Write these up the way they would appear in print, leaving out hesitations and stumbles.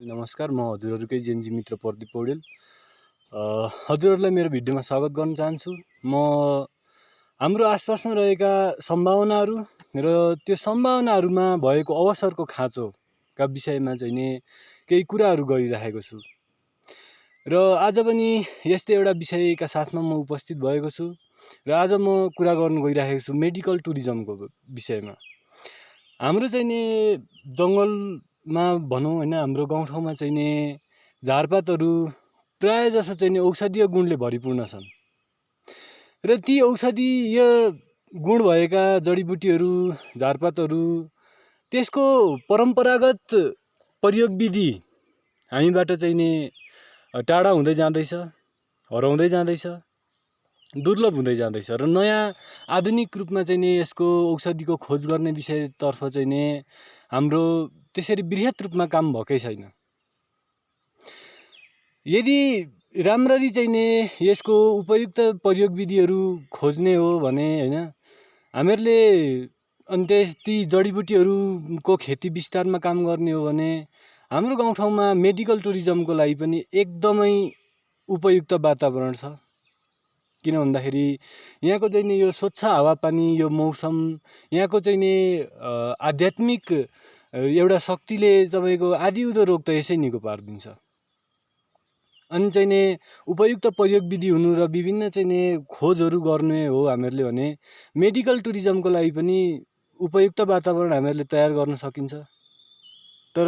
नमस्कार, म हजुरहरूकै जेनजी मित्र प्रदीप पौडेल। हजुरहरूलाई मेरो भिडियोमा स्वागत गर्न चाहन्छु। म हाम्रो आसपासमा रहेका सम्भावनाहरू र त्यो सम्भावनाहरूमा भएको अवसरको खाँचोका विषयमा चाहिँ नि केही कुराहरू गरिराखेको छु। र आज पनि यस्तै एउटा विषयका साथमा म उपस्थित भएको छु र आज म कुरा गर्न गइराखेको छु मेडिकल टुरिज्मको विषयमा। हाम्रो चाहिँ नि जङ्गलमा भनौँ हैन, हाम्रो गाउँठाउँमा चाहिँ नि झारपातहरू प्राय जसो चाहिँ नि औषधीय गुणले भरिपूर्ण छन् र ती औषधीय गुण भएका जडीबुटीहरू, झारपातहरू, त्यसको परम्परागत प्रयोग विधि हामीबाट चाहिँ नि टाढा हुँदै जाँदैछ, हराउँदै जाँदैछ, दुर्लभ हुँदै जाँदैछ र नयाँ आधुनिक रूपमा चाहिँ नि यसको औषधिको खोज गर्ने विषयतर्फ चाहिँ नि हाम्रो त्यसरी बृहत रूपमा काम भएकै छैन। यदि राम्ररी चाहिँ नि यसको उपयुक्त प्रयोग विधिहरू खोज्ने हो भने हैन, हामीहरूले अनि ती जडीबुटीहरूको खेती विस्तारमा काम गर्ने हो भने हाम्रो गाउँठाउँमा मेडिकल टुरिज्मको लागि पनि एकदमै उपयुक्त वातावरण छ। किन भन्दाखेरि यहाँको चाहिँ नि यो स्वच्छ हावापानी, यो मौसम, यहाँको चाहिँ नि आध्यात्मिक एउटा शक्तिले तपाईँको आदिउदो रोग त यसै निको पारिदिन्छ। अनि चाहिँ नि उपयुक्त प्रयोग विधि हुनु र विभिन्न चाहिँ नि खोजहरू गर्ने हो हामीहरूले भने मेडिकल टुरिज्मको लागि पनि उपयुक्त वातावरण हामीहरूले तयार गर्न सकिन्छ। तर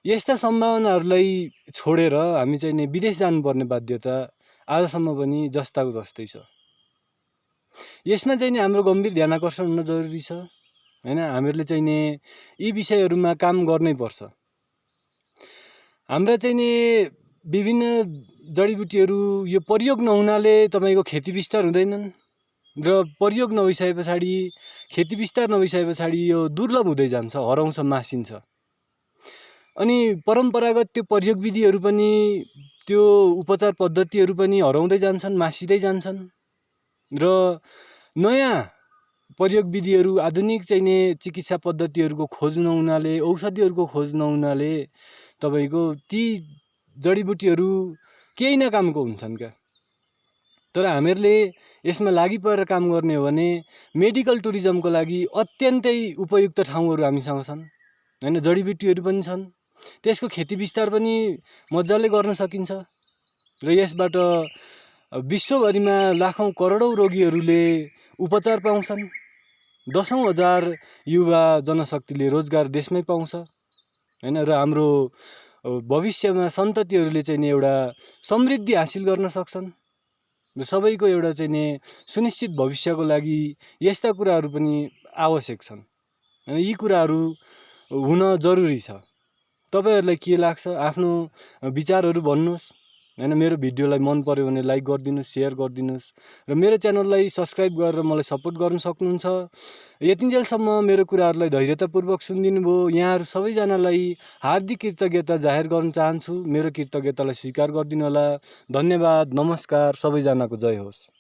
यस्ता सम्भावनाहरूलाई छोडेर हामी चाहिँ नि विदेश जानुपर्ने बाध्यता आजसम्म पनि जस्ताको जस्तै छ। यसमा चाहिँ नि हाम्रो गम्भीर ध्यानाकर्षण हुन जरुरी छ हैन। हामीहरूले चाहिँ नि यी विषयहरूमा काम गर्नै पर्छ। हाम्रा चाहिँ नि विभिन्न जडीबुटीहरू यो प्रयोग नहुनाले तपाईँको खेती विस्तार हुँदैनन् र प्रयोग नभइसके पछाडि, खेती विस्तार नभइसके पछाडि यो दुर्लभ हुँदै जान्छ, हराउँछ, मासिन्छ। अनि परम्परागत त्यो प्रयोग विधिहरू पनि, त्यो उपचार पद्धतिहरू पनि हराउँदै जान्छन्, मासिँदै जान्छन् र नयाँ प्रयोग विधिहरू, आधुनिक चाहिँ नि चिकित्सा पद्धतिहरूको खोज नहुनाले, औषधिहरूको खोज नहुनाले तपाईँको ती जडीबुटीहरू केही न कामको हुन्छन् क्या। तर हामीहरूले यसमा लागि परेर काम गर्ने हो भने मेडिकल टुरिज्मको लागि अत्यन्तै उपयुक्त ठाउँहरू हामीसँग छन् हैन। जडीबुटीहरू पनि छन्, त्यसको खेती विस्तार पनि मजाले गर्न सकिन्छ र यसबाट विश्वभरिमा लाखौँ करोडौँ रोगीहरूले उपचार पाउँछन्। दशौँ हजार युवा जनशक्तिले रोजगार देशमै पाउँछ हैन। र हाम्रो भविष्यमा सन्ततिहरूले चाहिँ नि एउटा समृद्धि हासिल गर्न सक्छन् र सबैको एउटा चाहिँ नि सुनिश्चित भविष्यको लागि यस्ता कुराहरू पनि आवश्यक छन्। यी कुराहरू हुन जरुरी छ। तपाईहरुलाई के लाग्छ? आफ्नो विचारहरू भन्नुहोस् हैन। मेरो भिडियोलाई मन पर्यो भने लाइक गरिदिनुस्, शेयर गरिदिनुस् र मेरो च्यानललाई सब्स्क्राइब गरेर मलाई सपोर्ट गर्न सक्नुहुन्छ। यतिन्जेलसम्म मेरो कुराहरूलाई धैर्यतापूर्वक सुनिदिनु भयो, यहाँहरू सबैजनालाई हार्दिक कृतज्ञता जाहेर गर्न चाहन्छु। मेरो कृतज्ञतालाई स्वीकार गरिदिनु होला। धन्यवाद, नमस्कार, सबैजनाको जय होस्।